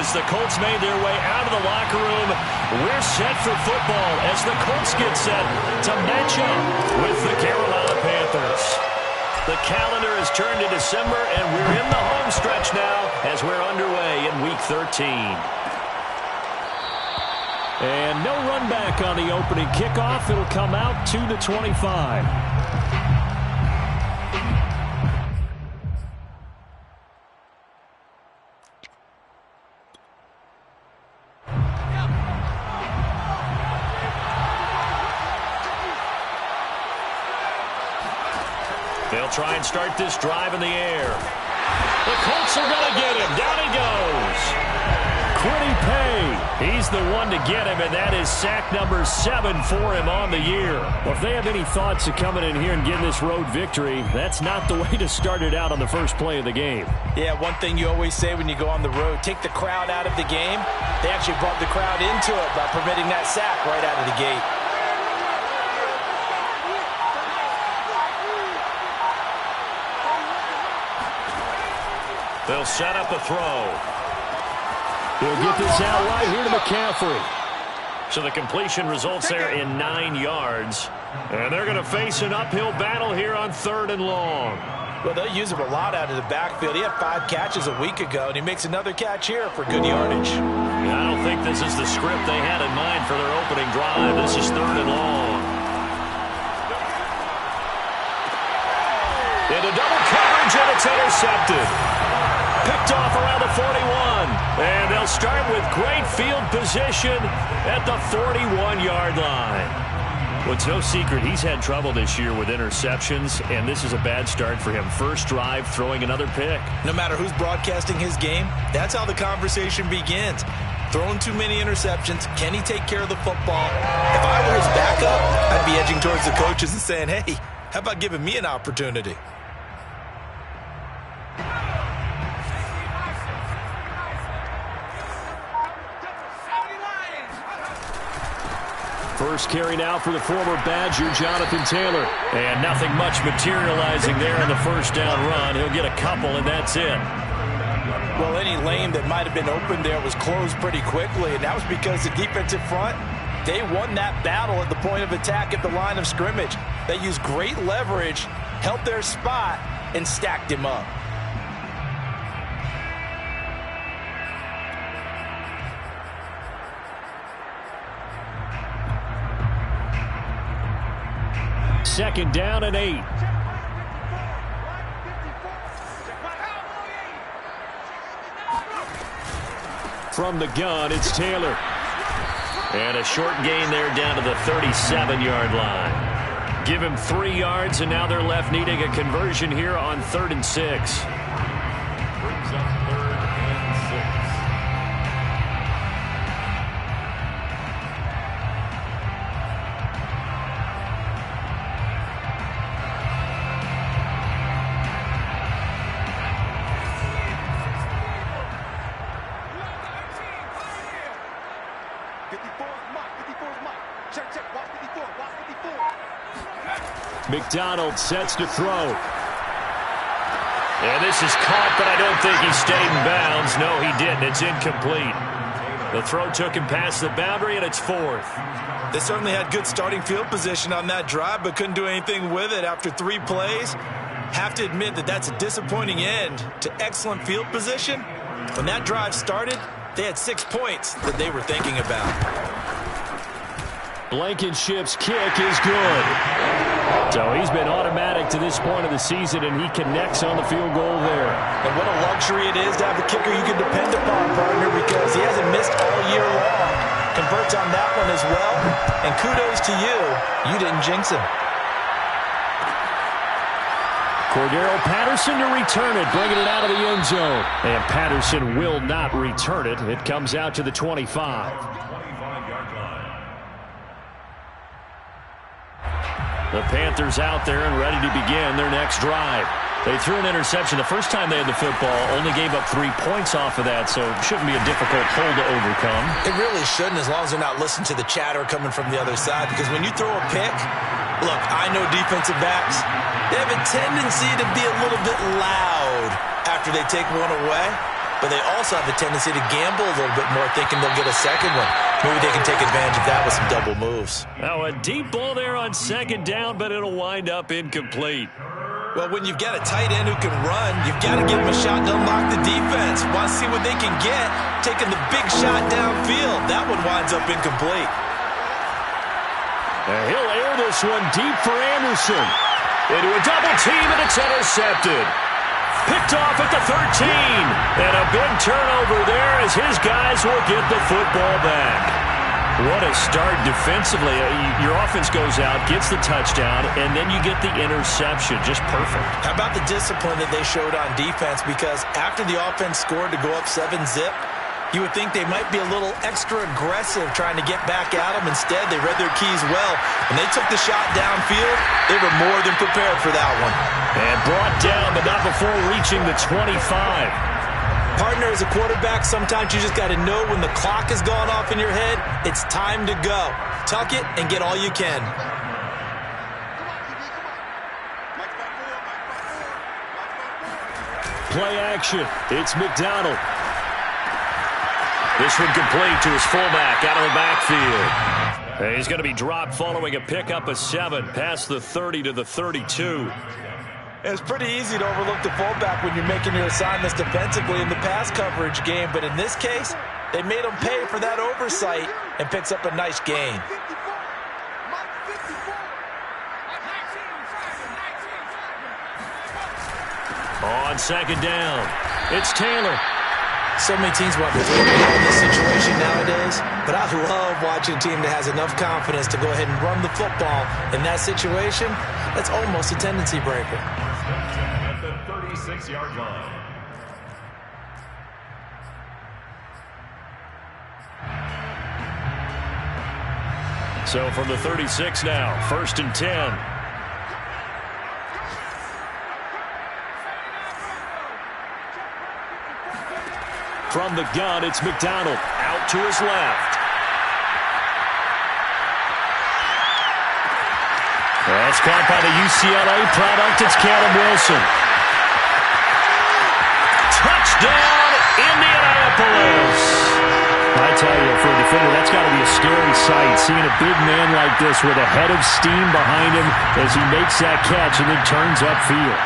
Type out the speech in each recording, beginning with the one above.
as the Colts made their way out of the locker room. We're set for football as the Colts get set to match up with the Carolina Panthers. The calendar has turned to December, and we're in the home stretch now as we're underway in Week 13. And no run back on the opening kickoff. It'll come out to the 25. They'll try and start this drive in the air. The Colts are going to get him. Down he goes. Quiddy Pay. He's the one to get him, and that is sack number 7 for him on the year. Well, if they have any thoughts of coming in here and getting this road victory, that's not the way to start it out on the first play of the game. Yeah, one thing you always say when you go on the road, take the crowd out of the game. They actually brought the crowd into it by permitting that sack right out of the gate. They'll set up a throw. He'll get this out right here to McCaffrey. So the completion results there in 9 yards. And they're going to face an uphill battle here on 3rd and long. Well, they'll use him a lot out of the backfield. He had 5 catches a week ago, and he makes another catch here for good yardage. Yeah, I don't think this is the script they had in mind for their opening drive. This is 3rd and long. Into double coverage, and it's intercepted. Picked off around the 41. And they'll start with great field position at the 41-yard line. Well, it's no secret he's had trouble this year with interceptions, and this is a bad start for him. First drive, throwing another pick. No matter who's broadcasting his game, that's how the conversation begins. Throwing too many interceptions. Can he take care of the football? If I were his backup, I'd be edging towards the coaches and saying, hey, how about giving me an opportunity? First carry now for the former Badger, Jonathan Taylor. And nothing much materializing there on the first down run. He'll get a couple, and that's it. Well, any lane that might have been open there was closed pretty quickly, and that was because the defensive front, they won that battle at the point of attack at the line of scrimmage. They used great leverage, held their spot, and stacked him up. Second down and 8. From the gun, it's Taylor. And a short gain there down to the 37-yard line. Give him 3 yards, and now they're left needing a conversion here on 3rd and 6. Brings up 3rd and 6. McDonald sets to throw. And this is caught, but I don't think he stayed in bounds. No, he didn't. It's incomplete. The throw took him past the boundary, and it's 4th. They certainly had good starting field position on that drive, but couldn't do anything with it after 3 plays. Have to admit that that's a disappointing end to excellent field position. When that drive started, they had 6 points that they were thinking about. Blankenship's kick is good. So he's been automatic to this point of the season, and he connects on the field goal there. And what a luxury it is to have a kicker you can depend upon, partner, because he hasn't missed all year long. Converts on that one as well. And kudos to you. You didn't jinx him. Cordero Patterson to return it, bringing it out of the end zone. And Patterson will not return it. It comes out to the 25. The Panthers out there and ready to begin their next drive. They threw an interception the first time they had the football, only gave up 3 points off of that, so it shouldn't be a difficult hole to overcome. It really shouldn't, as long as they're not listening to the chatter coming from the other side, because when you throw a pick, look, I know defensive backs, they have a tendency to be a little bit loud after they take one away. but they also have a tendency to gamble a little bit more, thinking they'll get a second one. Maybe they can take advantage of that with some double moves. Now a deep ball there on second down, but it'll wind up incomplete. Well, when you've got a tight end who can run, you've got to give him a shot to unlock the defense. Want to see what they can get, taking the big shot downfield. That one winds up incomplete. And he'll air this one deep for Anderson. Into a double team, and it's intercepted. Picked off at the 13. And a big turnover there as his guys will get the football back. What a start defensively. Your offense goes out, gets the touchdown, and then you get the interception. Just perfect. How about the discipline that they showed on defense? Because after the offense scored to go up 7-zip, you would think they might be a little extra aggressive trying to get back at them. Instead, they read their keys well. When they took the shot downfield, they were more than prepared for that one. And brought down, but not before reaching the 25. Partner, as a quarterback, sometimes you just got to know when the clock has gone off in your head, it's time to go. Tuck it and get all you can. Play action. It's McDonald. This one complete to his fullback out of the backfield. And he's going to be dropped following a pickup of 7 past the 30 to the 32. It's pretty easy to overlook the fullback when you're making your assignments defensively in the pass coverage game, but in this case, they made him pay for that oversight and picks up a nice gain. On second down, it's Taylor. So many teams want to throw the ball in this situation nowadays, but I love watching a team that has enough confidence to go ahead and run the football. In that situation, that's almost a tendency breaker. At the 36-yard line. So from the 36 now, 1st and 10. From the gun, it's McDonald. Out to his left. That's caught by the UCLA product. It's Caleb Wilson. Touchdown, Indianapolis. I tell you, for a defender, that's got to be a scary sight, seeing a big man like this with a head of steam behind him as he makes that catch and then turns upfield.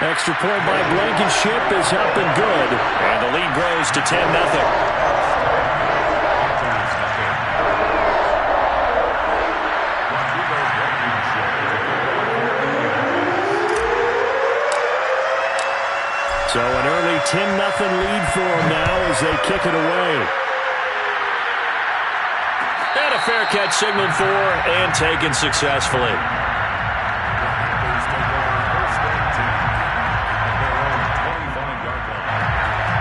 Extra point by Blankenship is up and good. And the lead grows to 10-0. So an early 10-0 lead for them now as they kick it away. And a fair catch signaled for and taken successfully.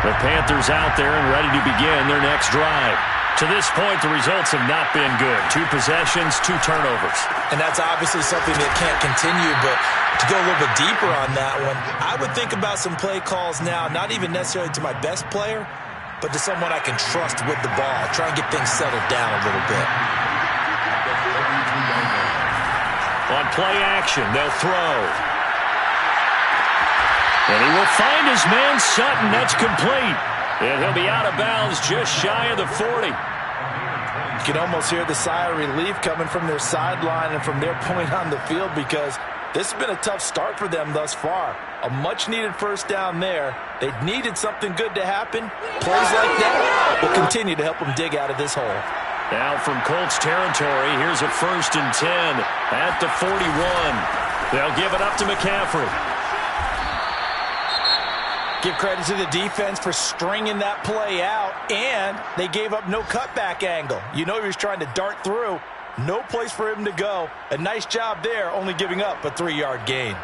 The Panthers out there and ready to begin their next drive. To this point, the results have not been good. 2 possessions, 2 turnovers. And that's obviously something that can't continue, but to go a little bit deeper on that one, I would think about some play calls now, not even necessarily to my best player, but to someone I can trust with the ball. Try and get things settled down a little bit. On play action, they'll throw. And he will find his man Sutton. That's complete. And he'll be out of bounds just shy of the 40. You can almost hear the sigh of relief coming from their sideline and from their point on the field, because this has been a tough start for them thus far. A much-needed first down there. They needed something good to happen. Plays like that will continue to help them dig out of this hole. Now from Colts territory, here's a 1st and 10 at the 41. They'll give it up to McCaffrey. Give credit to the defense for stringing that play out, and they gave up no cutback angle. You know he was trying to dart through. No place for him to go. A nice job there, only giving up a 3-yard gain.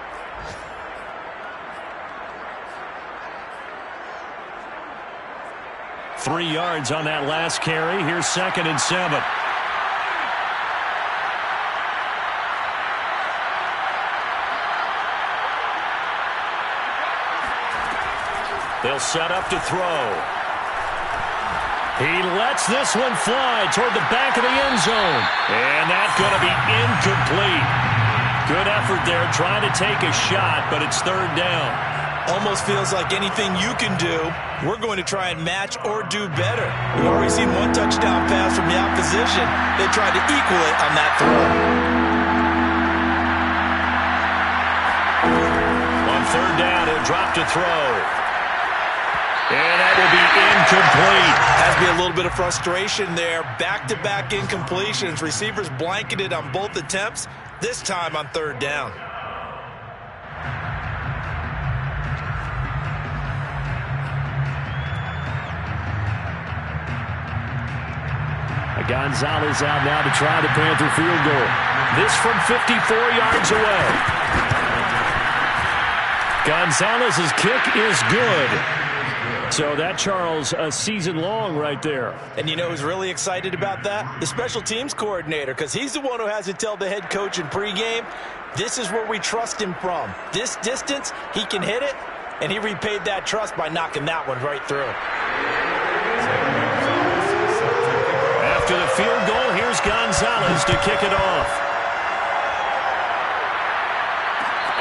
Three yards on that last carry. Here's 2nd and 7. They'll set up to throw. He lets this one fly toward the back of the end zone. And that's going to be incomplete. Good effort there trying to take a shot, but it's third down. Almost feels like anything you can do, we're going to try and match or do better. We've already seen one touchdown pass from the opposition. They tried to equal it on that throw. On third down, he'll drop to throw. And that will be incomplete. Has to be a little bit of frustration there. Back-to-back incompletions. Receivers blanketed on both attempts, this time on third down. Gonzalez out now to try the Panther field goal. This from 54 yards away. Gonzalez's kick is good. So that, Charles, a season long right there. And you know who's really excited about that? The special teams coordinator, because he's the one who has to tell the head coach in pregame, this is where we trust him from. This distance, he can hit it, and he repaid that trust by knocking that one right through. To the field goal, here's Gonzalez to kick it off.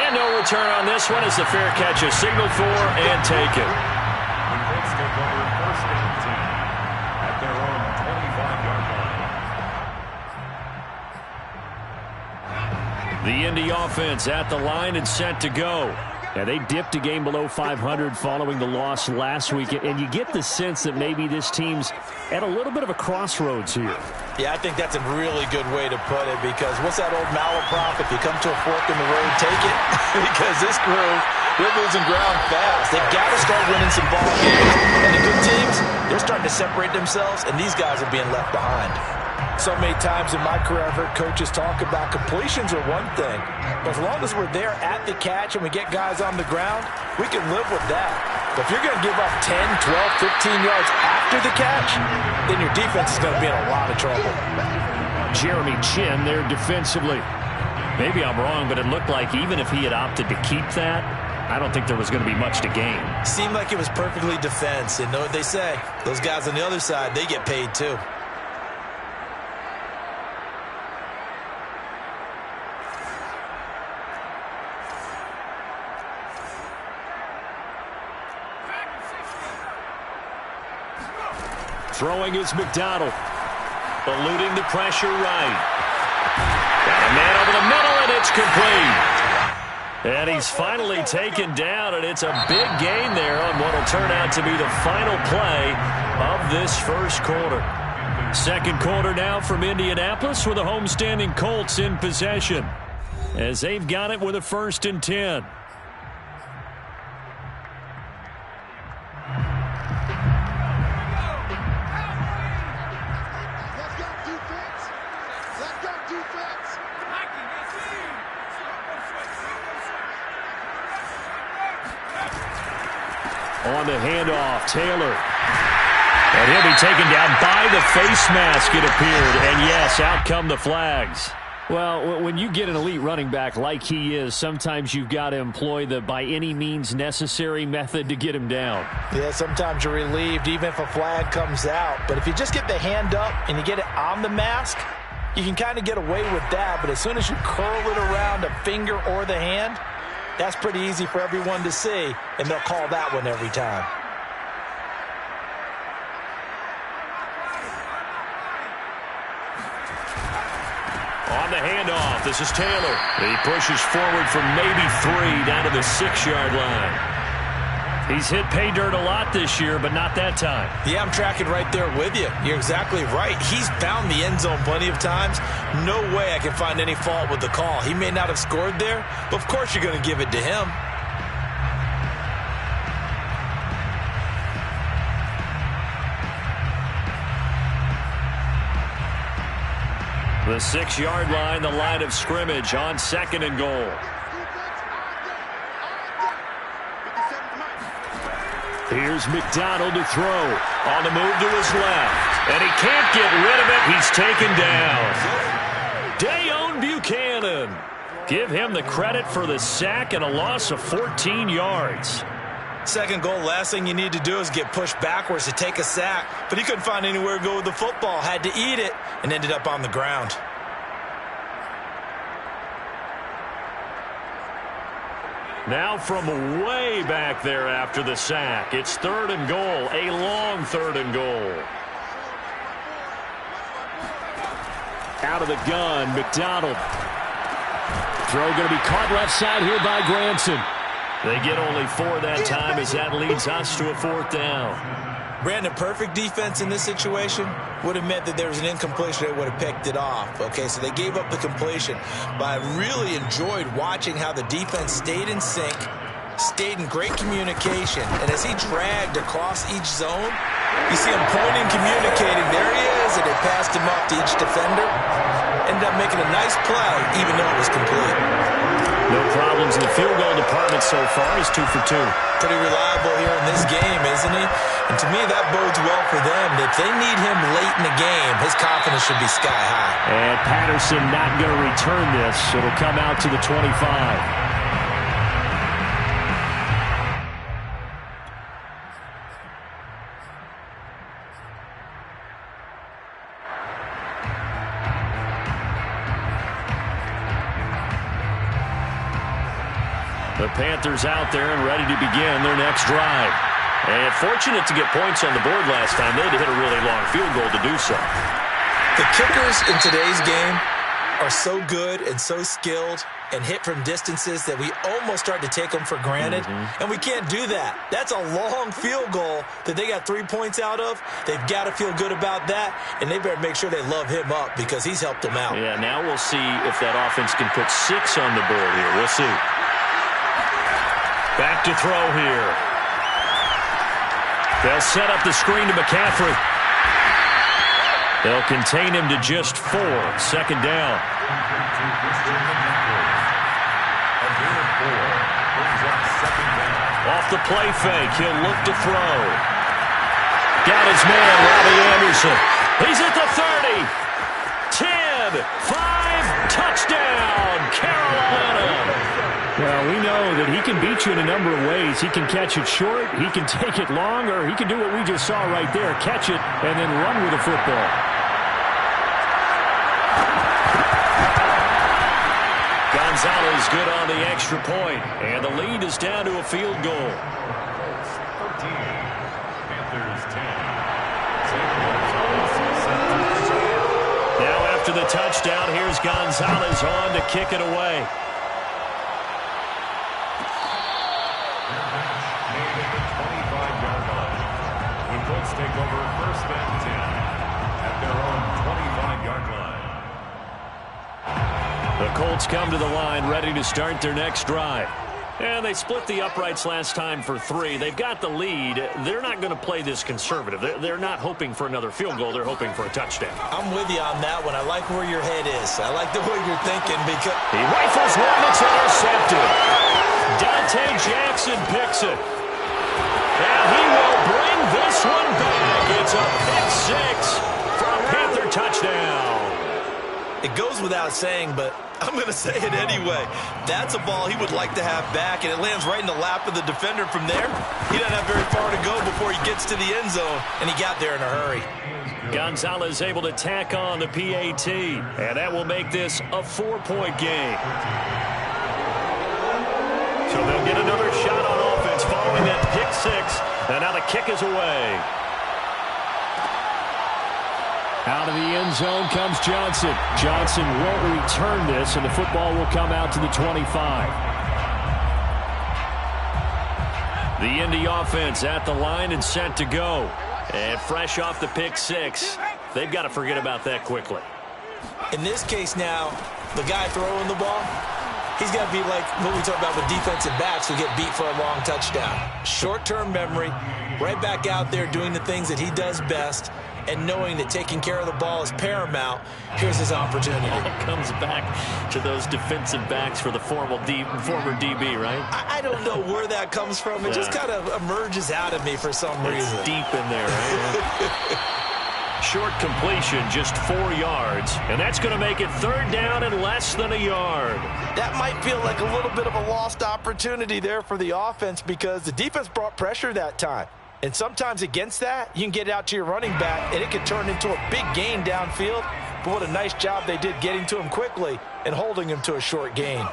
And no return on this one as the fair catch is signaled for and taken. It's the first and 10 at their own 25-yard line. The Indy offense at the line and set to go. Now, they dipped a game below 500 following the loss last week, and you get the sense that maybe this team's at a little bit of a crossroads here. Yeah, I think that's a really good way to put it, because what's that old malaprop? If you come to a fork in the road, take it. Because this crew, they're losing ground fast. They've got to start winning some ball games. And the good teams, they're starting to separate themselves, and these guys are being left behind. So many times in my career, I've heard coaches talk about completions are one thing. But as long as we're there at the catch and we get guys on the ground, we can live with that. But if you're going to give up 10, 12, 15 yards after the catch, then your defense is going to be in a lot of trouble. Jeremy Chin there defensively. Maybe I'm wrong, but it looked like even if he had opted to keep that, I don't think there was going to be much to gain. Seemed like it was perfectly defense. And know what they say? Those guys on the other side, they get paid too. Throwing is McDonald. Eluding the pressure right. Got a man over the middle, and it's complete. And he's finally taken down, and it's a big gain there on what will turn out to be the final play of this first quarter. Second quarter now from Indianapolis with the homestanding Colts in possession, as they've got it with a 1st and 10. On the handoff, Taylor. And he'll be taken down by the face mask, it appeared. And yes, out come the flags. Well, when you get an elite running back like he is, sometimes you've got to employ the by any means necessary method to get him down. Yeah, sometimes you're relieved even if a flag comes out. But if you just get the hand up and you get it on the mask, you can kind of get away with that. But as soon as you curl it around a finger or the hand, that's pretty easy for everyone to see, and they'll call that one every time. On the handoff, this is Taylor. He pushes forward from maybe 3 down to the 6-yard line. He's hit pay dirt a lot this year, but not that time. Yeah, I'm tracking right there with you. You're exactly right. He's found the end zone plenty of times. No way I can find any fault with the call. He may not have scored there, but of course you're going to give it to him. The 6-yard line, the line of scrimmage on 2nd and goal. Here's McDonald to throw. On the move to his left. And he can't get rid of it. He's taken down. Dayon Buchanan. Give him the credit for the sack and a loss of 14 yards. Second goal, last thing you need to do is get pushed backwards to take a sack. But he couldn't find anywhere to go with the football. Had to eat it and ended up on the ground. Now from way back there after the sack, it's 3rd and goal, a long 3rd and goal. Out of the gun, McDonald. Throw going to be caught left side here by Granson. They get only 4 that time as that leads us to a 4th down. Brandon, perfect defense in this situation would have meant that there was an incompletion. They would have picked it off. Okay, so they gave up the completion. But I really enjoyed watching how the defense stayed in sync, stayed in great communication. And as he dragged across each zone, you see him pointing, communicating. There he is, and they passed him up to each defender. Ended up making a nice play, even though it was complete. No problems in the field goal department so far. He's 2 for 2. Pretty reliable here in this game, isn't he? And to me, that bodes well for them. If they need him late in the game, his confidence should be sky high. And Patterson not going to return this. It'll come out to the 25. The Panthers out there and ready to begin their next drive. And fortunate to get points on the board last time. They had to hit a really long field goal to do so. The kickers in today's game are so good and so skilled and hit from distances that we almost start to take them for granted. And we can't do that. That's a long field goal that they got 3 points out of. They've got to feel good about that, and they better make sure they love him up because he's helped them out. Yeah, now we'll see if that offense can put 6 on the board here. We'll see. Back to throw here. They'll set up the screen to McCaffrey. They'll contain him to just 4. 2nd down. Off the play fake, he'll look to throw. Got his man, Robbie Anderson. He's at the 30. 10, 5, touchdown, Carolina. Well, we know that he can beat you in a number of ways. He can catch it short, he can take it long, or he can do what we just saw right there, catch it and then run with the football. Gonzalez good on the extra point, and the lead is down to a field goal. 13, Panthers 10. Now after the touchdown, here's Gonzalez on to kick it away. Take over 1st and 10 at their own 25-yard line. The Colts come to the line ready to start their next drive. And they split the uprights last time for 3. They've got the lead. They're not going to play this conservative. They're not hoping for another field goal. They're hoping for a touchdown. I'm with you on that one. I like where your head is. I like the way you're thinking because he rifles one that's intercepted. Dante Jackson picks it. And he will bring this one back. It's a pick 6 for a Panther touchdown. It goes without saying, but I'm going to say it anyway. That's a ball he would like to have back, and it lands right in the lap of the defender from there. He doesn't have very far to go before he gets to the end zone, and he got there in a hurry. Gonzalez able to tack on the PAT, and that will make this a 4-point game. So they'll get another shot on offense following that pick 6, and now the kick is away. Out of the end zone comes Johnson. Johnson won't return this, and the football will come out to the 25. The Indy offense at the line and set to go. And fresh off the pick 6, they've got to forget about that quickly. In this case now, the guy throwing the ball, he's got to be like what we talk about with defensive backs who get beat for a long touchdown. Short-term memory, right back out there doing the things that he does best, and knowing that taking care of the ball is paramount. Here's his opportunity. All comes back to those defensive backs for the former DB, right? I don't know where that comes from. It just kind of emerges out of me for some reason. It's deep in there, right? Short completion, just 4 yards, and that's going to make it 3rd down and less than a yard. That might feel like a little bit of a lost opportunity there for the offense because the defense brought pressure that time. And sometimes against that, you can get it out to your running back, and it can turn into a big gain downfield. But what a nice job they did getting to him quickly and holding him to a short gain.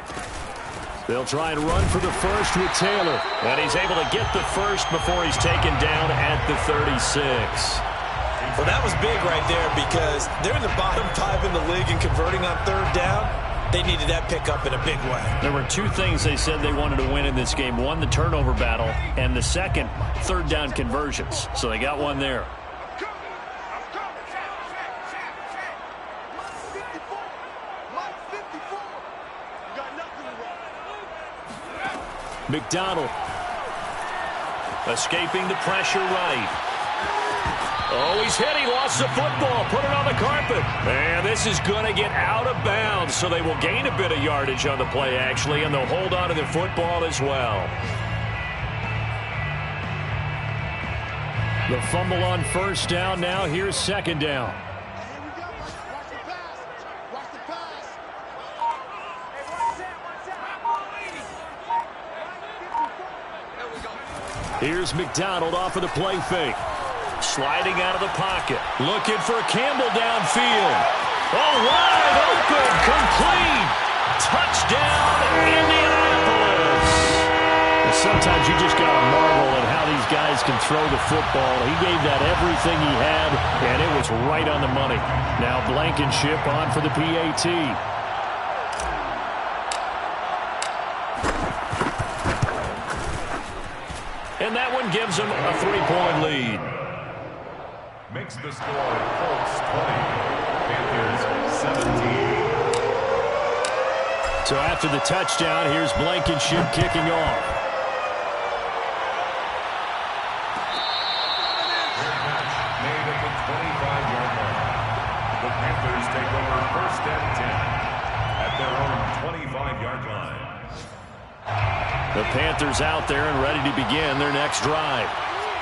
They'll try and run for the first with Taylor. And he's able to get the first before he's taken down at the 36. Well, that was big right there because they're in the bottom 5 in the league and converting on third down. They needed that pickup in a big way. There were 2 things they said they wanted to win in this game. One, the turnover battle, and the second, third down conversions. So they got one there. McDonald escaping the pressure right. Oh, he's hit. He lost the football. Put it on the carpet. And this is going to get out of bounds, so they will gain a bit of yardage on the play, actually, and they'll hold on to the football as well. The fumble on first down. Now here's second down. Here's McDonald off of the play fake. Sliding out of the pocket. Looking for Campbell downfield. Oh, wide open. Complete. Touchdown, Indianapolis. And sometimes you just got to marvel at how these guys can throw the football. He gave that everything he had, and it was right on the money. Now Blankenship on for the PAT. And that one gives them a 3-point lead. Makes the score Colts 20, Panthers 17. So after the touchdown, here's Blankenship kicking off. Made at the 25-yard line. The Panthers take over first and 10 at their own 25-yard line. The Panthers out there and ready to begin their next drive.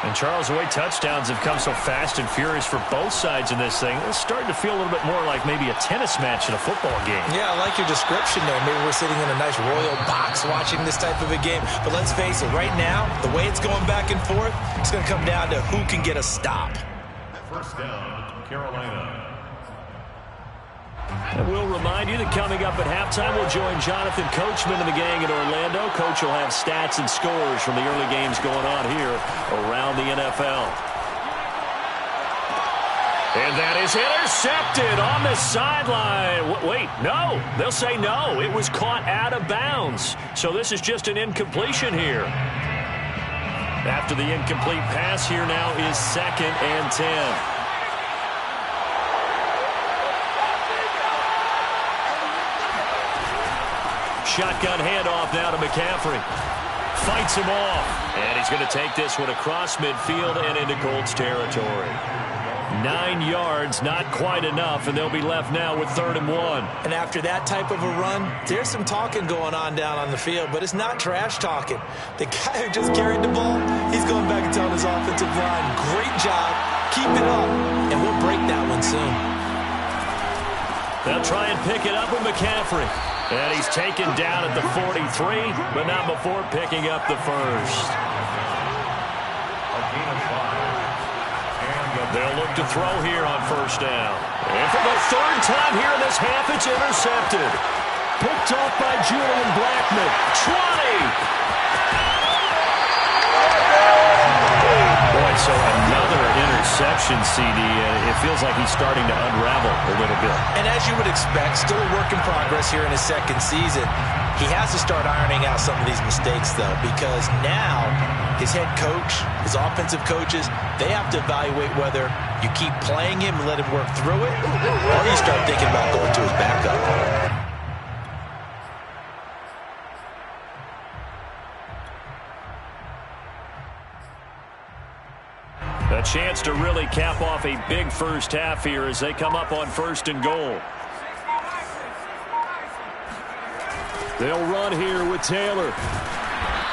And Charles, the way touchdowns have come so fast and furious for both sides in this thing, it's starting to feel a little bit more like maybe a tennis match in a football game. Yeah, I like your description there. Maybe we're sitting in a nice royal box watching this type of a game. But let's face it, right now, the way it's going back and forth, it's going to come down to who can get a stop. First down, Carolina. And we'll remind you that coming up at halftime, we'll join Jonathan Coachman and the gang in Orlando. Coach will have stats and scores from the early games going on here around the NFL. And that is intercepted on the sideline. Wait, no. They'll say no. It was caught out of bounds. So this is just an incompletion here. After the incomplete pass, here now is 2nd and 10. Shotgun handoff now to McCaffrey. Fights him off. And he's going to take this one across midfield and into Colts territory. 9 yards, not quite enough, and they'll be left now with 3rd and 1. And after that type of a run, there's some talking going on down on the field, but it's not trash talking. The guy who just carried the ball, he's going back and telling his offensive line, great job, keep it up, and we'll break that one soon. They'll try and pick it up with McCaffrey. And he's taken down at the 43, but not before picking up the first. They'll look to throw here on first down. And for the 3rd time here in this half, it's intercepted. Picked off by Julian Blackmon. 20! Boy, so another interception, CD. It feels like he's starting to unravel a little bit. And as you would expect, still a work in progress here in his 2nd season. He has to start ironing out some of these mistakes, though, because now his head coach, his offensive coaches, they have to evaluate whether you keep playing him and let him work through it, or you start thinking about going to his backup. A chance to really cap off a big first half here as they come up on 1st and goal. They'll run here with Taylor.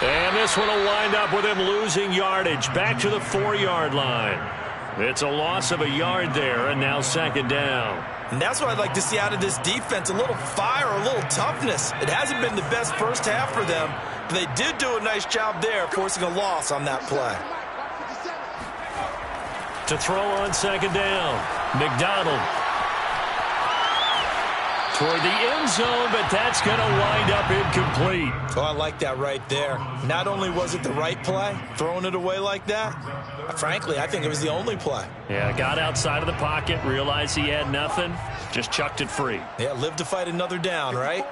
And this one will wind up with him losing yardage back to the 4-yard line. It's a loss of a yard there, and now 2nd down. And that's what I'd like to see out of this defense, a little fire, a little toughness. It hasn't been the best first half for them, but they did do a nice job there, forcing a loss on that play. To throw on 2nd down, McDonald. toward the end zone, but that's going to wind up incomplete. Oh, I like that right there. Not only was it the right play, throwing it away like that, frankly, I think it was the only play. Yeah, got outside of the pocket, realized he had nothing, just chucked it free. Yeah, live to fight another down, right?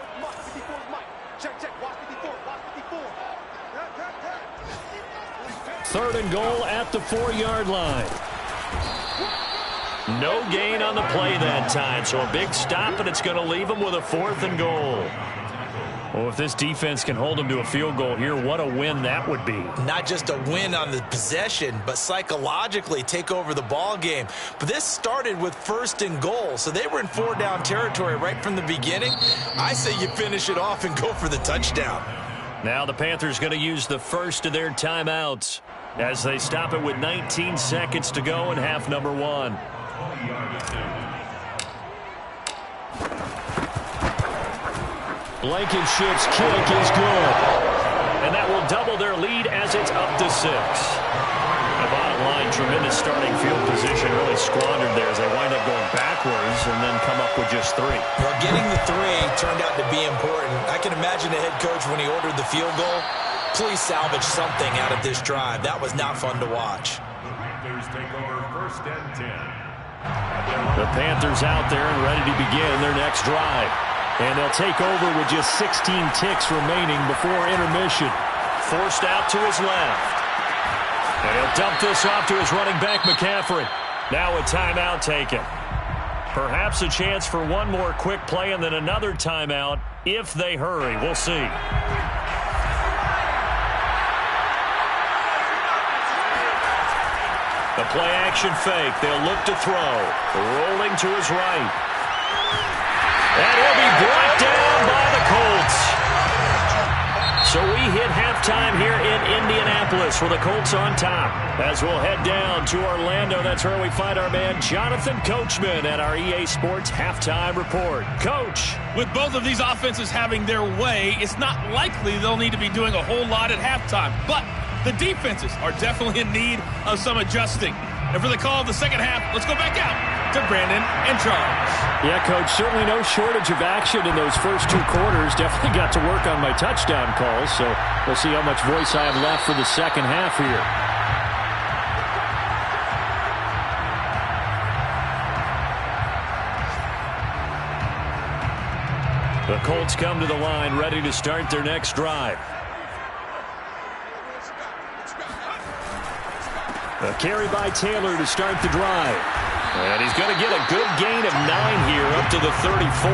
Third and goal at the 4-yard line. No gain on the play that time, so a big stop, and it's going to leave them with a 4th and goal. Well, if this defense can hold them to a field goal here, what a win that would be. Not just a win on the possession, but psychologically take over the ball game. But this started with 1st and goal, so they were in 4-down territory right from the beginning. I say you finish it off and go for the touchdown. Now the Panthers going to use the first of their timeouts as they stop it with 19 seconds to go in half number 1. Blankenship's kick is good. And that will double their lead as it's up to 6. The bottom line, tremendous starting field position, really squandered there as they wind up going backwards and then come up with just 3. Well, getting the 3 turned out to be important. I can imagine the head coach when he ordered the field goal. Please salvage something out of this drive. That was not fun to watch. The Panthers take over 1st and 10. The Panthers out there and ready to begin their next drive. And they'll take over with just 16 ticks remaining before intermission. Forced out to his left. And he'll dump this off to his running back, McCaffrey. Now a timeout taken. Perhaps a chance for one more quick play and then another timeout if they hurry. We'll see. The play action fake. They'll look to throw. Rolling to his right. And he'll be brought down by the Colts. So we hit halftime here in Indianapolis with the Colts on top. As we'll head down to Orlando, that's where we find our man Jonathan Coachman at our EA Sports Halftime Report. Coach. With both of these offenses having their way, it's not likely they'll need to be doing a whole lot at halftime. But the defenses are definitely in need of some adjusting. And for the call of the second half, let's go back out to Brandon and Charles. Yeah, Coach, certainly no shortage of action in those first 2 quarters. Definitely got to work on my touchdown calls, so we'll see how much voice I have left for the second half here. The Colts come to the line, ready to start their next drive. A carry by Taylor to start the drive. And he's going to get a good gain of 9 here up to the 34.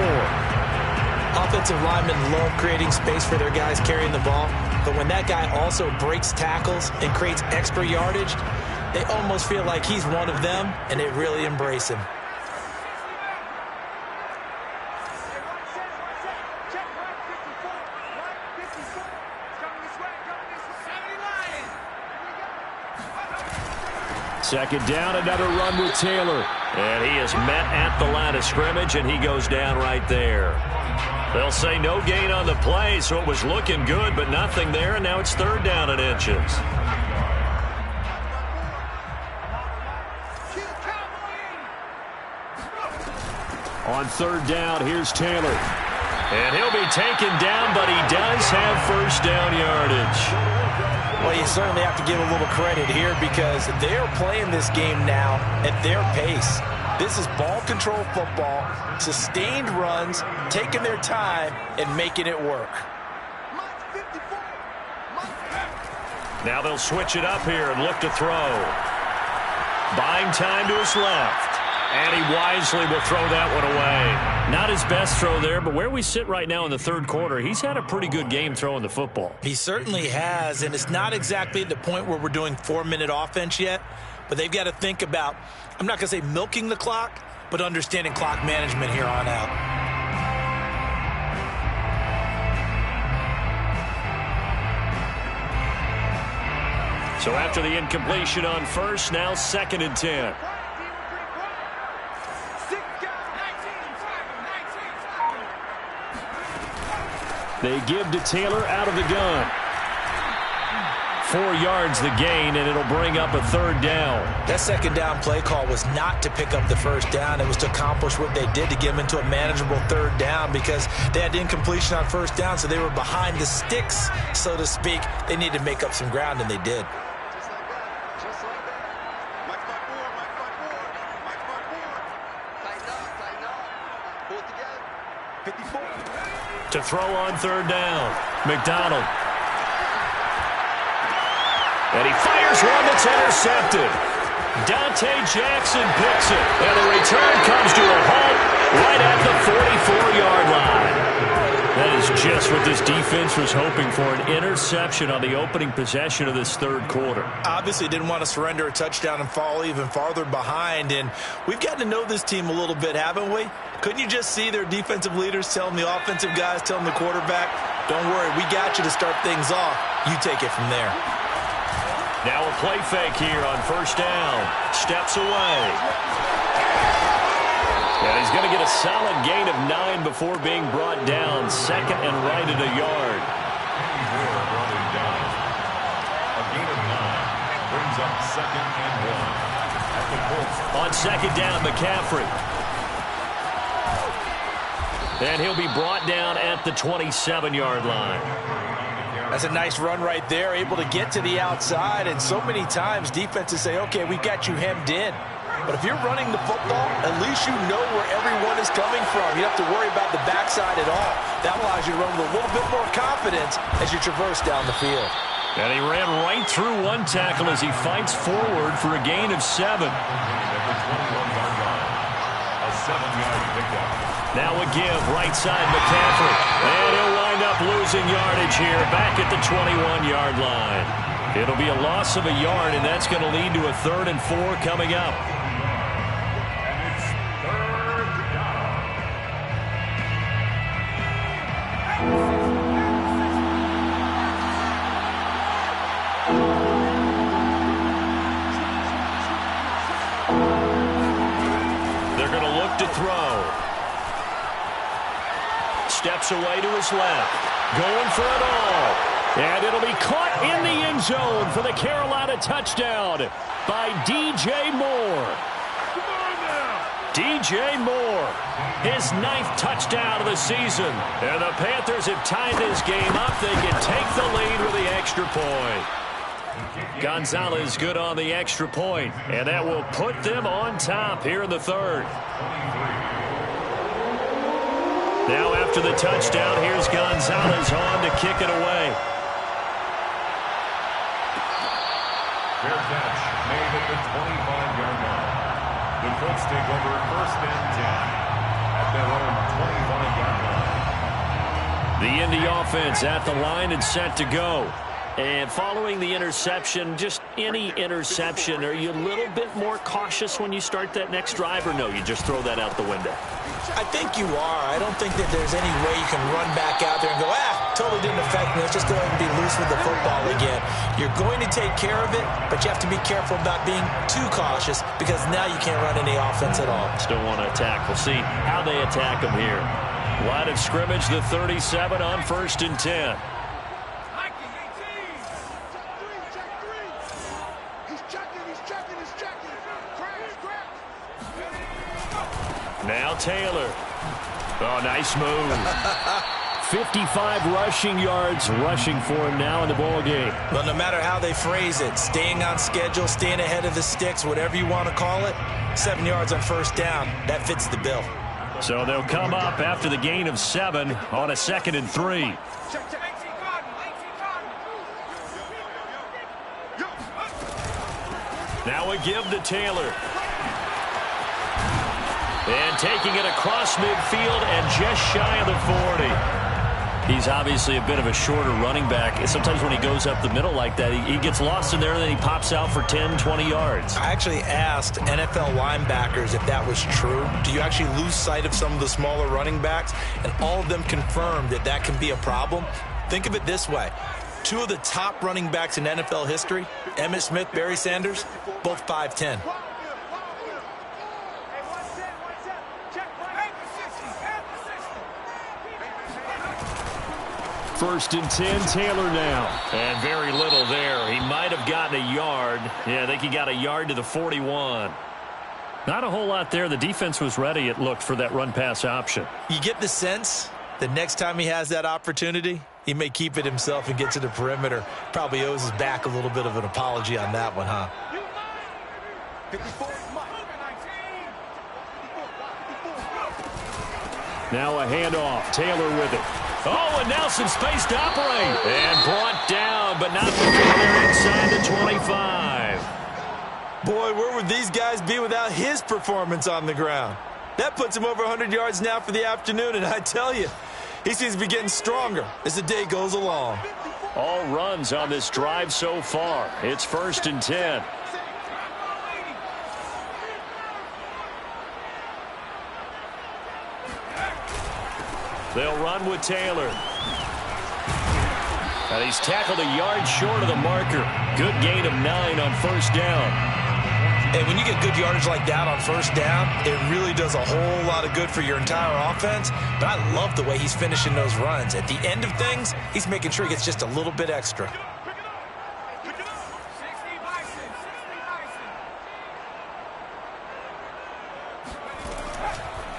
Offensive linemen love creating space for their guys carrying the ball. But when that guy also breaks tackles and creates extra yardage, they almost feel like he's one of them, and they really embrace him. Second down, another run with Taylor. And he is met at the line of scrimmage, and he goes down right there. They'll say no gain on the play, so it was looking good, but nothing there, and now it's 3rd down and inches. On 3rd down, here's Taylor. And he'll be taken down, but he does have 1st down yardage. Well, you certainly have to give a little credit here because they're playing this game now at their pace. This is ball control football, sustained runs, taking their time, and making it work. Now they'll switch it up here and look to throw. Buying time to his left. And he wisely will throw that one away. Not his best throw there, but where we sit right now in the 3rd quarter, he's had a pretty good game throwing the football. He certainly has, and it's not exactly at the point where we're doing 4-minute offense yet, but they've got to think about, I'm not going to say milking the clock, but understanding clock management here on out. So after the incompletion on 1st, now 2nd and 10. They give to Taylor out of the gun. 4 yards the gain, and it'll bring up a 3rd down. That 2nd down play call was not to pick up the 1st down. It was to accomplish what they did, to get them into a manageable 3rd down, because they had incompletion on 1st down, so they were behind the sticks, so to speak. They needed to make up some ground, and they did. To throw on 3rd down, McDonald. And he fires one that's intercepted. Dante Jackson picks it. And the return comes to a halt right at the 44-yard line. That is just what this defense was hoping for, an interception on the opening possession of this 3rd quarter. Obviously didn't want to surrender a touchdown and fall even farther behind. And we've gotten to know this team a little bit, haven't we? Couldn't you just see their defensive leaders telling the offensive guys, telling the quarterback, don't worry, we got you to start things off. You take it from there. Now a play fake here on 1st down. Steps away. And he's going to get a solid gain of 9 before being brought down. 2nd and right at a yard. A gain of 9 brings up 2nd and 1 at the Colts. On 2nd down, McCaffrey. And he'll be brought down at the 27-yard line. That's a nice run right there, able to get to the outside. And so many times defenses say, okay, we've got you hemmed in. But if you're running the football, at least you know where everyone is coming from. You don't have to worry about the backside at all. That allows you to run with a little bit more confidence as you traverse down the field. And he ran right through one tackle as he fights forward for a gain of 7. At the 21-yard line, a 7-yard pickup. Now a give, right side, McCaffrey. And he'll wind up losing yardage here back at the 21-yard line. It'll be a loss of a yard, and that's going to lead to a 3rd and 4 coming up. And it's 3rd down. They're going to look to throw. Steps away to his left. Going for it all. And it'll be caught in the end zone for the Carolina touchdown by DJ Moore. DJ Moore, his 9th touchdown of the season. And the Panthers have tied this game up. They can take the lead with the extra point. Gonzalez good on the extra point, and that will put them on top here in the 3rd. Now after the touchdown, here's Gonzalez on to kick it away. Fair catch made at the 25-yard line. The Colts take over 1st and 10 at their own 25-yard line. The Indy offense at the line and set to go. And following the interception, just any interception, are you a little bit more cautious when you start that next drive, or no, you just throw that out the window? I think you are. I don't think that there's any way you can run back out there and go, totally didn't affect me. Let's just go ahead and be loose with the football again. You're going to take care of it, but you have to be careful about being too cautious, because now you can't run any offense at all. Still want to attack. We'll see how they attack them here. Line of scrimmage, the 37 on 1st and 10. Now Taylor. Oh, nice move. 55 rushing yards rushing for him now in the ball game. Well, no matter how they phrase it, staying on schedule, staying ahead of the sticks, whatever you want to call it, 7 yards on 1st down, that fits the bill. So they'll come up after the gain of 7 on a 2nd and 3. Now a give to Taylor. And taking it across midfield and just shy of the 40. He's obviously a bit of a shorter running back. And sometimes when he goes up the middle like that, he gets lost in there and then he pops out for 10, 20 yards. I actually asked NFL linebackers if that was true. Do you actually lose sight of some of the smaller running backs? And all of them confirmed that that can be a problem. Think of it this way. 2 of the top running backs in NFL history, Emmitt Smith, Barry Sanders, both 5'10". First and 10, Taylor now. And very little there. He Yeah, I think he got a yard to the 41. Not a whole lot there. The defense was ready, it looked, for that run-pass option. You get the sense that next time he has that opportunity, he may keep it himself and get to the perimeter. Probably owes his back a little bit of an apology on that one, huh? Now a handoff. Taylor with it. Oh, and now some space to operate. And brought down, but not before they're inside the 25. Boy, where would these guys be without his performance on the ground? That puts him over 100 yards now for the afternoon, and I tell you, he seems to be getting stronger as the day goes along. All runs on this drive so far. It's 1st and 10. They'll run with Taylor. And he's tackled a yard short of the marker. Good gain of 9 on 1st down. And when you get good yardage like that on 1st down, it really does a whole lot of good for your entire offense. But I love the way he's finishing those runs. At the end of things, he's making sure he gets just a little bit extra.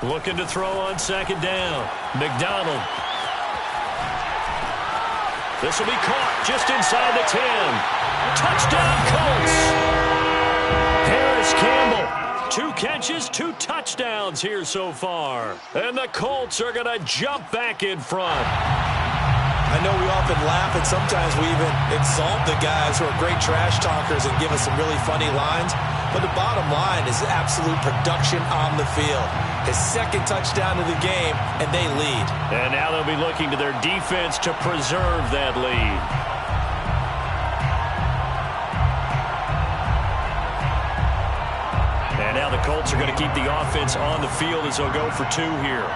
Looking to throw on 2nd down. McDonald. This will be caught just inside the 10. Touchdown, Colts. Harris Campbell, 2 catches, 2 touchdowns here so far. And the Colts are going to jump back in front. I know we often laugh, and sometimes we even exalt the guys who are great trash talkers and give us some really funny lines. But the bottom line is absolute production on the field. His 2nd touchdown of the game, and they lead. And now they'll be looking to their defense to preserve that lead. And now the Colts are going to keep the offense on the field as they'll go for 2 here.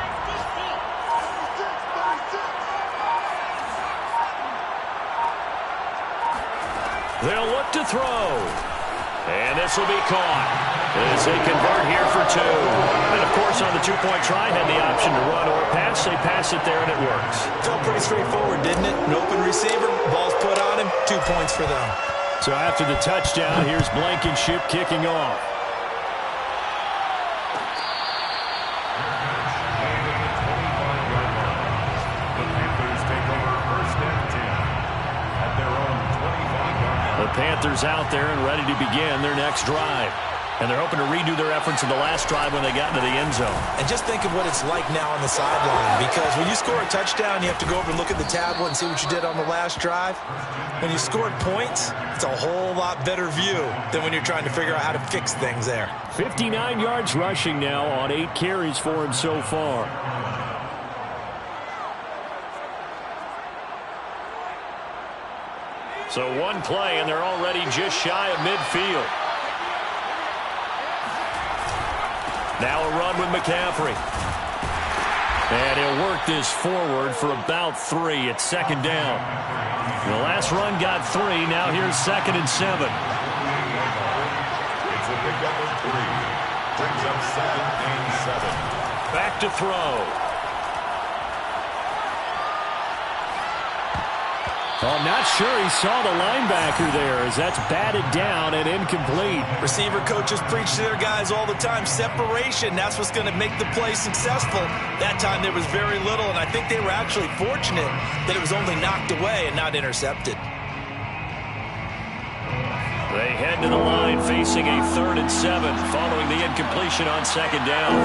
They'll look to throw. And this will be caught as they convert here for 2. And, of course, on the 2-point try, had the option to run or pass. They pass it there, and it works. Felt pretty straightforward, didn't it? An open receiver, ball's put on him, 2 points for them. So after the touchdown, here's Blankenship kicking off. Panthers out there and ready to begin their next drive. And they're hoping to redo their efforts in the last drive when they got into the end zone. And just think of what it's like now on the sideline, because when you score a touchdown, you have to go over and look at the tablet and see what you did on the last drive. When you scored points, it's a whole lot better view than when you're trying to figure out how to fix things there. 59 yards rushing now on 8 carries for him so far. So 1 play, and they're already just shy of midfield. Now a run with McCaffrey. And he'll work this forward for about 3 at 2nd down. The last run got 3. Now here's 2nd and 7. It's a pickup of 3. Brings up 2nd and 7. Back to throw. Oh, I'm not sure he saw the linebacker there as that's batted down and incomplete. Receiver coaches preach to their guys all the time. Separation, that's what's going to make the play successful. That time there was very little, and I think they were actually fortunate that it was only knocked away and not intercepted. They head to the line facing a 3rd and 7 following the incompletion on 2nd down.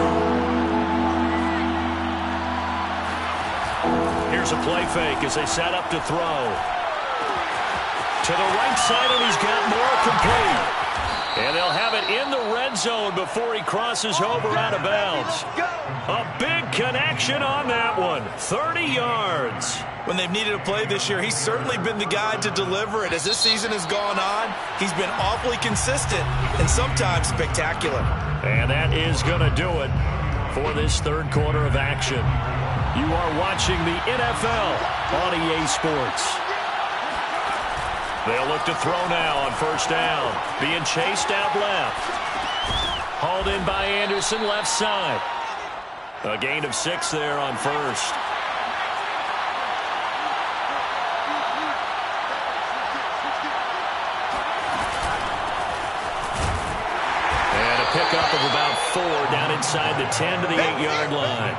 Here's a play fake as they set up to throw. To the right side, and he's got more complete. And they'll have it in the red zone before he crosses over out of bounds. A big connection on that one. 30 yards. When they've needed a play this year, he's certainly been the guy to deliver it. As this season has gone on, he's been awfully consistent and sometimes spectacular. And that is going to do it for this 3rd quarter of action. You are watching the NFL on EA Sports. They'll look to throw now on 1st down. Being chased out left. Hauled in by Anderson left side. A gain of 6 there on 1st. pickup of about 4 down inside the 10 to the 8-yard line.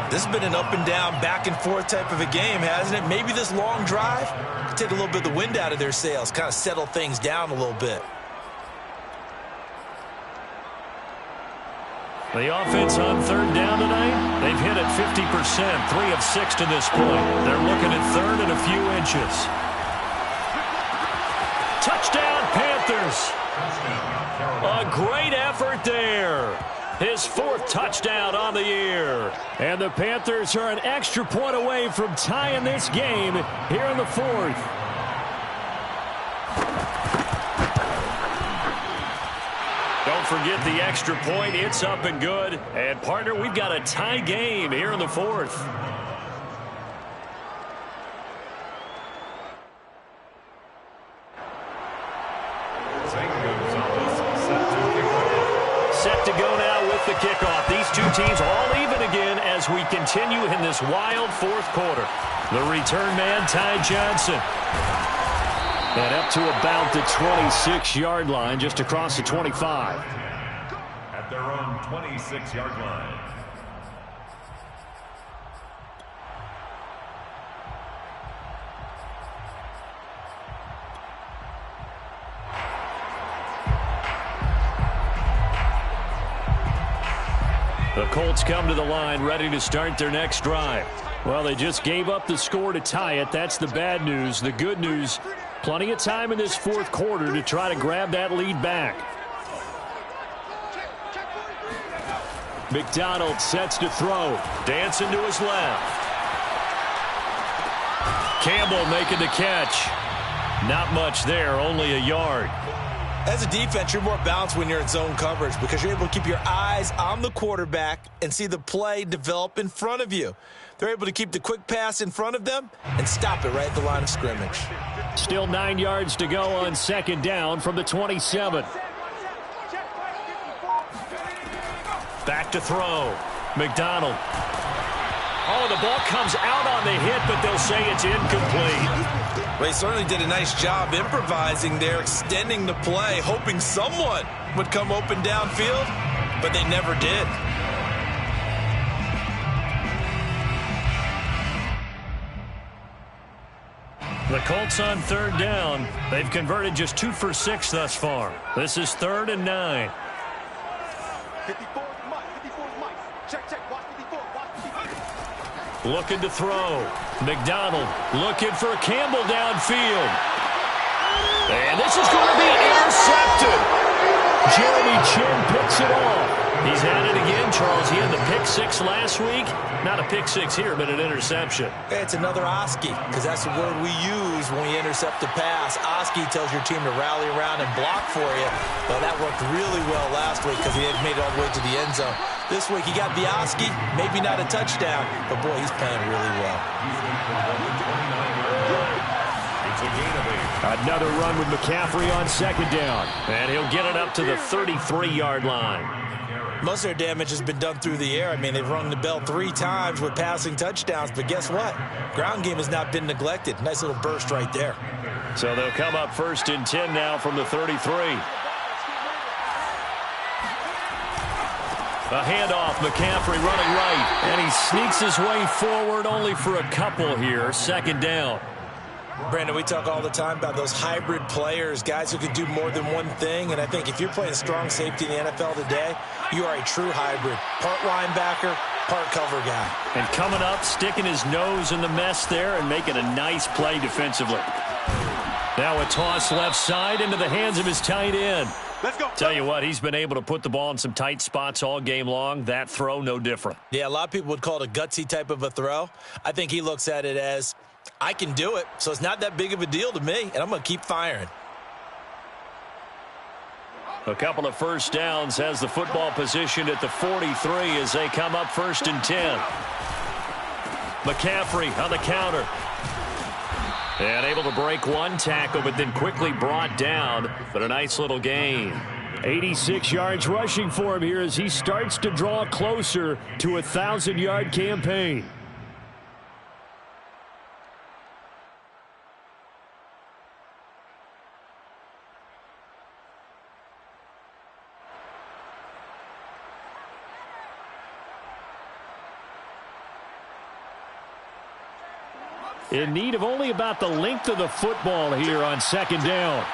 This has been an up and down, back and forth type of a game, hasn't it? Maybe this long drive could take a little bit of the wind out of their sails, kind of settle things down a little bit. The offense on 3rd down tonight, they've hit it 50%, 3 of 6 to this point. They're looking at 3rd and a few inches. Touchdown, Panthers. A great effort there. His 4th touchdown on the year. And the Panthers are an extra point away from tying this game here in the 4th. Don't forget the extra point. It's up and good. And, partner, we've got a tie game here in the 4th. Set to go now with the kickoff. These two teams all even again as we continue in this wild 4th quarter. The return man, Ty Johnson. And up to about the 26-yard line, just across the 25. At their own 26-yard line. The Colts come to the line ready to start their next drive. Well, they just gave up the score to tie it. That's the bad news. The good news, plenty of time in this 4th quarter to try to grab that lead back. McDonald sets to throw. Dancing to his left. Campbell making the catch. Not much there, only a yard. As a defense, you're more balanced when you're in zone coverage because you're able to keep your eyes on the quarterback and see the play develop in front of you. They're able to keep the quick pass in front of them and stop it right at the line of scrimmage. Still 9 yards to go on 2nd down from the 27. Back to throw. McDonald. Oh, the ball comes out on the hit, but they'll say it's incomplete. They certainly did a nice job improvising there, extending the play, hoping someone would come open downfield, but they never did. The Colts on 3rd down. They've converted just 2 for 6 thus far. This is 3rd and 9. Looking to throw. McDonald looking for Campbell downfield. And this is going to be intercepted. Jeremy Chin picks it off. He's at it again, Charles. He had the pick 6 last week. Not a pick 6 here, but an interception. It's another Oski, because that's the word we use when we intercept the pass. Oski tells your team to rally around and block for you. Well, that worked really well last week because he had made it all the way to the end zone. This week he got the Oski, maybe not a touchdown, but boy, he's playing really well. Another run with McCaffrey on 2nd down. And he'll get it up to the 33-yard line. Most of their damage has been done through the air. I mean, they've rung the bell 3 times with passing touchdowns, but guess what? Ground game has not been neglected. Nice little burst right there. So they'll come up 1st and 10 now from the 33. A handoff, McCaffrey running right, and he sneaks his way forward only for a couple here. 2nd down. Brandon, we talk all the time about those hybrid players, guys who can do more than one thing, and I think if you're playing strong safety in the NFL today, you are a true hybrid. Part linebacker, part cover guy. And coming up, sticking his nose in the mess there and making a nice play defensively. Now a toss left side into the hands of his tight end. Let's go. Tell you what, he's been able to put the ball in some tight spots all game long. That throw, no different. Yeah, a lot of people would call it a gutsy type of a throw. I think he looks at it as, I can do it, so it's not that big of a deal to me, and I'm going to keep firing. A couple of first downs has the football position at the 43 as they come up 1st and 10. McCaffrey on the counter. And able to break one tackle, but then quickly brought down. But a nice little gain. 86 yards rushing for him here as he starts to draw closer to a 1,000-yard campaign. in need of only about the length of the football here on second down.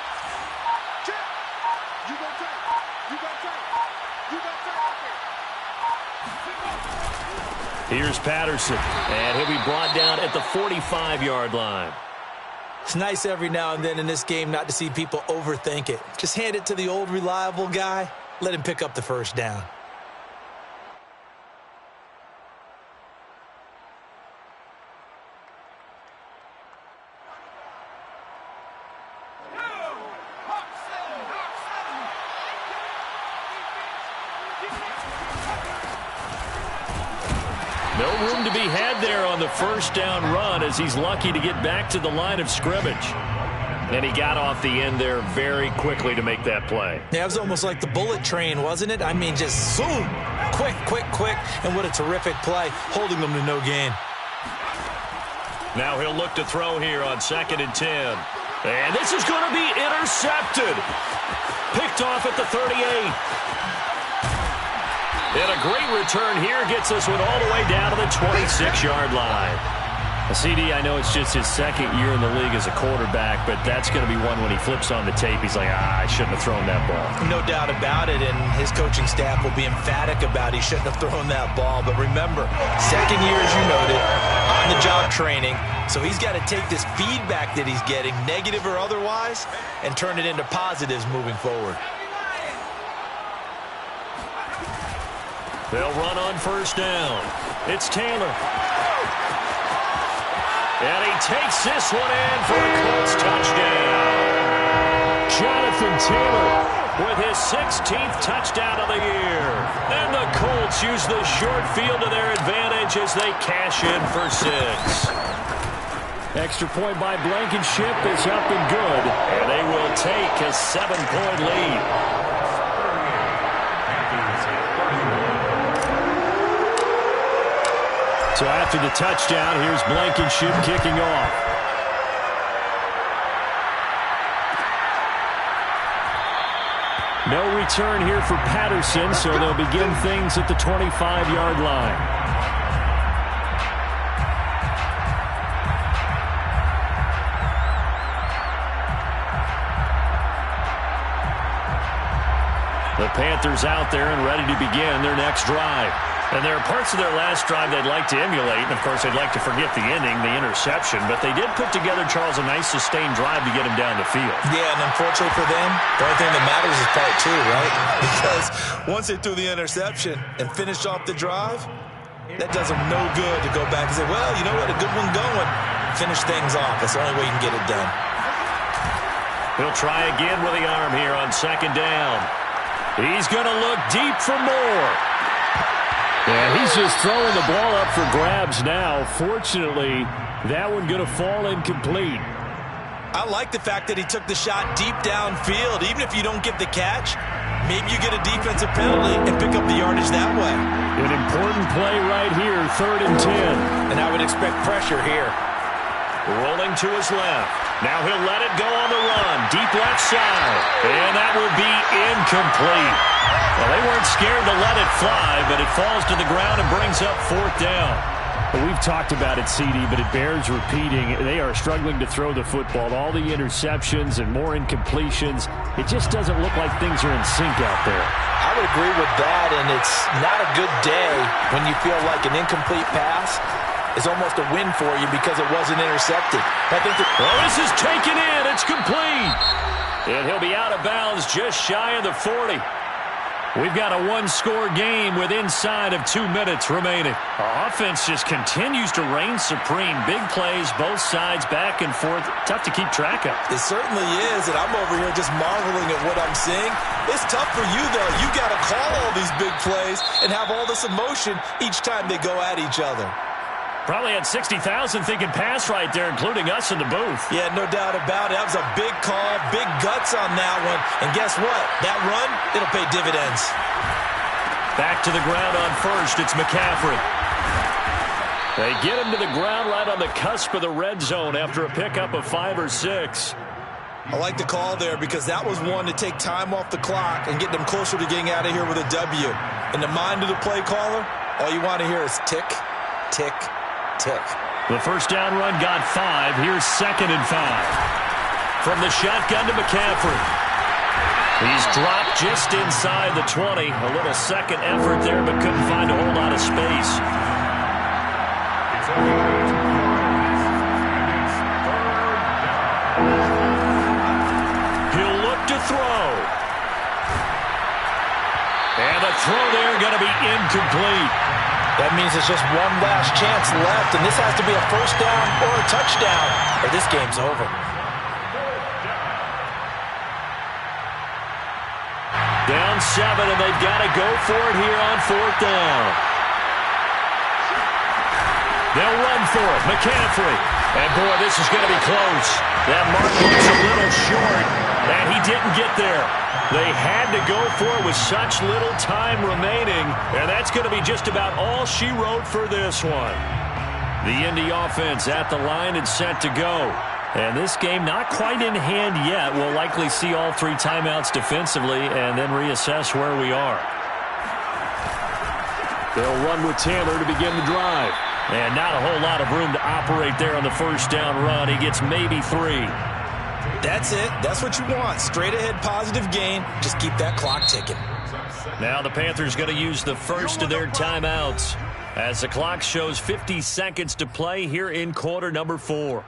Here's Patterson, and he'll be brought down at the 45-yard line. It's nice every now and then in this game not to see people overthink it. Just hand it to the old reliable guy. Let him pick up the first down. No room to be had there on the first down run as he's lucky to get back to the line of scrimmage. And he got off the end there very quickly to make that play. Yeah, it was almost like the bullet train, wasn't it? I mean, just zoom, quick, quick, quick, and what a terrific play, holding them to no gain. Now he'll look to throw here on 2nd and 10. And this is going to be intercepted. Picked off at the 38. And a great return here gets this one all the way down to the 26-yard line. CD, I know it's just his second year in the league as a quarterback, but that's going to be one when he flips on the tape. He's like, I shouldn't have thrown that ball. No doubt about it, and his coaching staff will be emphatic about he shouldn't have thrown that ball. But remember, second year, as you noted, on-the-job training, so he's got to take this feedback that he's getting, negative or otherwise, and turn it into positives moving forward. They'll run on first down. It's Taylor. And he takes this one in for a Colts touchdown. Jonathan Taylor with his 16th touchdown of the year. And the Colts use the short field to their advantage as they cash in for 6. Extra point by Blankenship is up and good. And they will take a 7-point lead. So after the touchdown, here's Blankenship kicking off. No return here for Patterson, so they'll begin things at the 25-yard line. The Panthers out there and ready to begin their next drive. And there are parts of their last drive they'd like to emulate, and, of course, they'd like to forget the ending, the interception. But they did put together, Charles, a nice sustained drive to get him down the field. Yeah, and unfortunately for them, the only thing that matters is part 2, right? Because once they threw the interception and finished off the drive, that does them no good to go back and say, well, you know what, a good one going. Finish things off. That's the only way you can get it done. He'll try again with the arm here on second down. He's going to look deep for more. And he's just throwing the ball up for grabs now. Fortunately, that one going to fall incomplete. I like the fact that he took the shot deep downfield. Even if you don't get the catch, maybe you get a defensive penalty and pick up the yardage that way. An important play right here, 3rd and 10. And I would expect pressure here. Rolling to his left. Now he'll let it go on the run. Deep left side. And that would be incomplete. Well, they weren't scared to let it fly, but it falls to the ground and brings up 4th down. Well, we've talked about it, CD, but it bears repeating. They are struggling to throw the football. All the interceptions and more incompletions. It just doesn't look like things are in sync out there. I would agree with that, and it's not a good day when you feel like an incomplete pass is almost a win for you because it wasn't intercepted. I think this is taken in. It's complete. And he'll be out of bounds just shy of the 40. We've got a one-score game with inside of 2 minutes remaining. Our offense just continues to reign supreme. Big plays, both sides, back and forth. Tough to keep track of. It certainly is, and I'm over here just marveling at what I'm seeing. It's tough for you, though. You got to call all these big plays and have all this emotion each time they go at each other. Probably had 60,000 thinking pass right there, including us in the booth. Yeah, no doubt about it. That was a big call, big guts on that one. And guess what? That run, it'll pay dividends. Back to the ground on first. It's McCaffrey. They get him to the ground right on the cusp of the red zone after a pickup of 5 or 6. I like the call there because that was one to take time off the clock and get them closer to getting out of here with a W. In the mind of the play caller, all you want to hear is tick, tick, tick. The first down run got 5. Here's 2nd and 5. From the shotgun to McCaffrey. He's dropped just inside the 20. A little second effort there, but couldn't find a whole lot of space. It's only 8 yards, and it's 3rd down. He'll look to throw. And the throw there going to be incomplete. That means there's just one last chance left, and this has to be a first down or a touchdown, or this game's over. Down 7, and they've got to go for it here on 4th down. They'll run for it. McCaffrey. And, boy, this is going to be close. That mark looks a little short, and he didn't get there. They had to go for it with such little time remaining, and that's going to be just about all she wrote for this one. The Indy offense at the line and set to go. And this game not quite in hand yet. We'll likely see all 3 timeouts defensively and then reassess where we are. They'll run with Taylor to begin the drive. And not a whole lot of room to operate there on the first down run. He gets maybe 3. That's it. That's what you want. Straight ahead positive gain. Just keep that clock ticking. Now the Panthers going to use the first of their timeouts as the clock shows 50 seconds to play here in quarter number 4.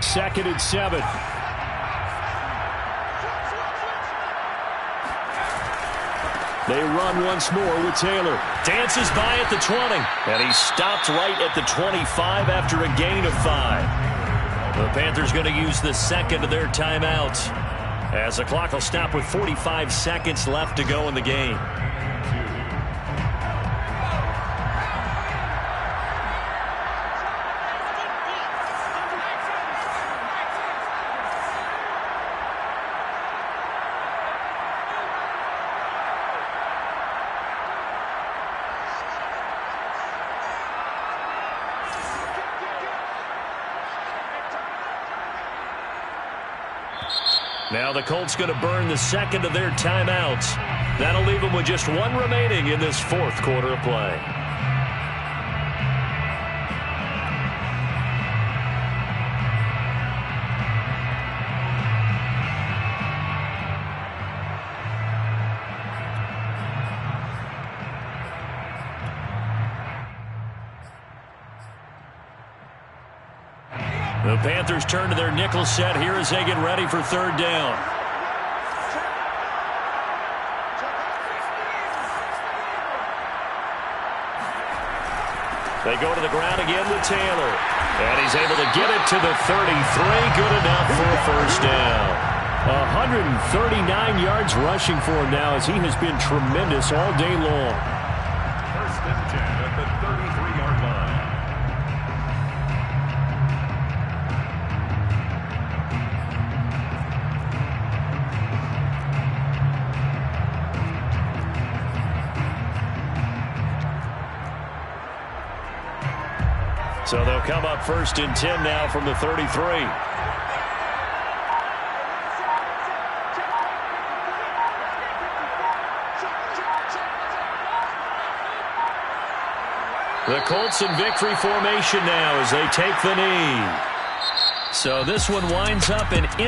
Second and 7. They run once more with Taylor. Dances by at the 20. And he stopped right at the 25 after a gain of 5. The Panthers going to use the second of their timeouts as the clock will stop with 45 seconds left to go in the game. Now the Colts going to burn the second of their timeouts. That'll leave them with just 1 remaining in this 4th quarter of play. The Panthers turn to their nickel set here as they get ready for 3rd down. They go to the ground again with Taylor. And he's able to get it to the 33. Good enough for a first down. 139 yards rushing for him now as he has been tremendous all day long. 1st and 10 at the 33-yard line. So they'll come up 1st and 10 now from the 33. The Colts in victory formation now as they take the knee. So this one winds up an